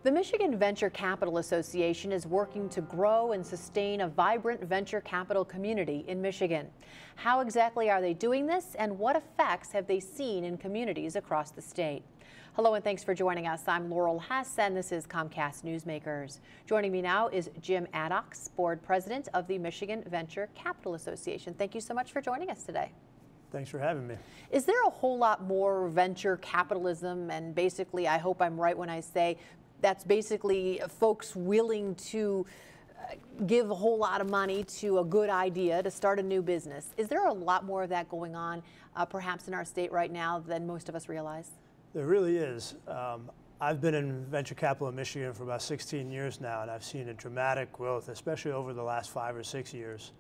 The Michigan Venture Capital Association is working to grow and sustain a vibrant venture capital community in Michigan. How exactly are they doing this, and what effects have they seen in communities across the state? Hello and thanks for joining us. I'm Laurel Hess and this is Comcast Newsmakers. Joining me now is Jim Adox, Board President of the Michigan Venture Capital Association. Thank you so much for joining us today. Thanks for having me. Is there a whole lot more venture capitalism, and basically I hope I'm right when I say that's basically folks willing to give a whole lot of money to a good idea to start a new business? Is there a lot more of that going on perhaps in our state right now than most of us realize? There really is. I've been in venture capital in Michigan for about 16 years now, and I've seen a dramatic growth, especially over the last 5 or 6 years.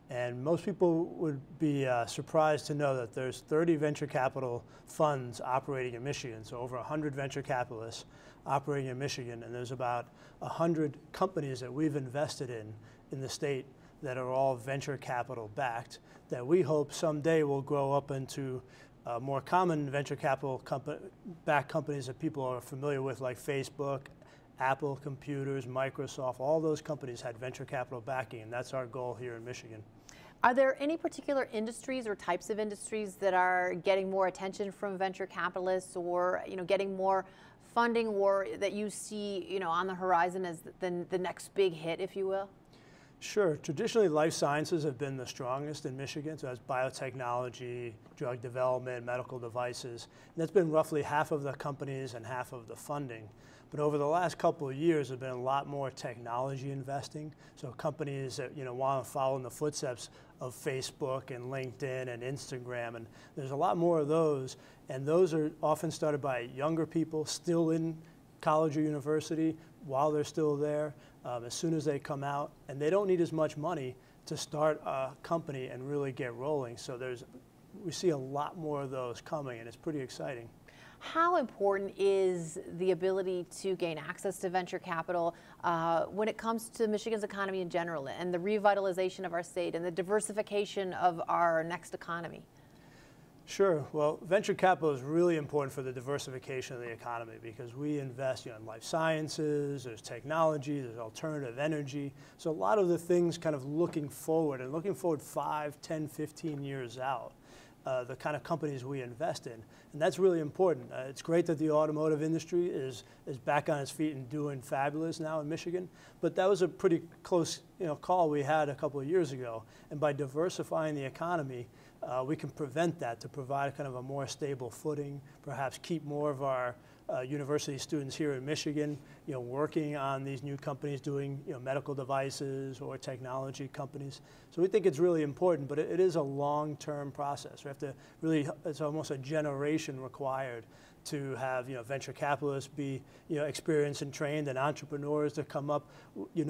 And most people would be surprised to know that there's 30 venture capital funds operating in Michigan, so over 100 venture capitalists operating in Michigan, and there's about 100 companies that we've invested in the state that are all venture capital backed, that we hope someday will grow up into more common venture capital backed companies that people are familiar with, like Facebook, Apple Computers, Microsoft. All those companies had venture capital backing, and that's our goal here in Michigan. Are there any particular industries or types of industries that are getting more attention from venture capitalists, or getting more funding, or that you see on the horizon as the next big hit, if you will? Sure. Traditionally, life sciences have been the strongest in Michigan, so that's biotechnology, drug development, medical devices. And that's been roughly half of the companies and half of the funding. But over the last couple of years, there's been a lot more technology investing. So companies that want to follow in the footsteps of Facebook and LinkedIn and Instagram, and there's a lot more of those. And those are often started by younger people still in college or university while they're still there, as soon as they come out, and they don't need as much money to start a company and really get rolling. So we see a lot more of those coming, and it's pretty exciting. How important is the ability to gain access to venture capital when it comes to Michigan's economy in general, and the revitalization of our state and the diversification of our next economy? Sure. Well, venture capital is really important for the diversification of the economy, because we invest in life sciences, there's technology, there's alternative energy. So a lot of the things kind of looking forward 5, 10, 15 years out, the kind of companies we invest in. And that's really important. It's great that the automotive industry is back on its feet and doing fabulous now in Michigan, but that was a pretty close call we had a couple of years ago. And by diversifying the economy, we can prevent that, to provide kind of a more stable footing, perhaps keep more of our university students here in Michigan, working on these new companies, doing medical devices or technology companies. So we think it's really important, but it is a long-term process. We have to really, it's almost a generation required to have venture capitalists be experienced and trained, and entrepreneurs to come up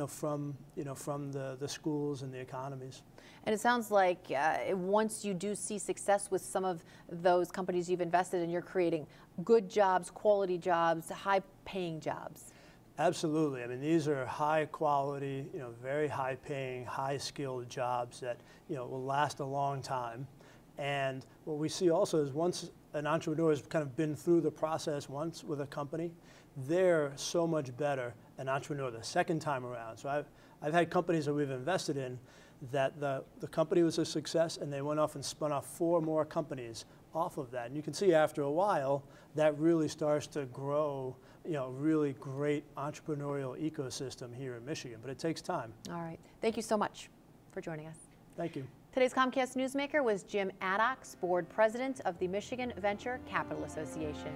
from the schools and the economies. And it sounds like once you do see success with some of those companies you've invested in, you're creating good jobs, quality jobs, high-paying jobs. Absolutely. I mean, these are high quality, very high paying, high skilled jobs that will last a long time. And what we see also is, once an entrepreneur has kind of been through the process once with a company, they're so much better an entrepreneur the second time around. So I've had companies that we've invested in that the company was a success, and they went off and spun off 4 more companies off of that. And you can see after a while that really starts to grow, really great entrepreneurial ecosystem here in Michigan, but it takes time. All right. Thank you so much for joining us. Thank you. Today's Comcast Newsmaker was Jim Adox, Board President of the Michigan Venture Capital Association.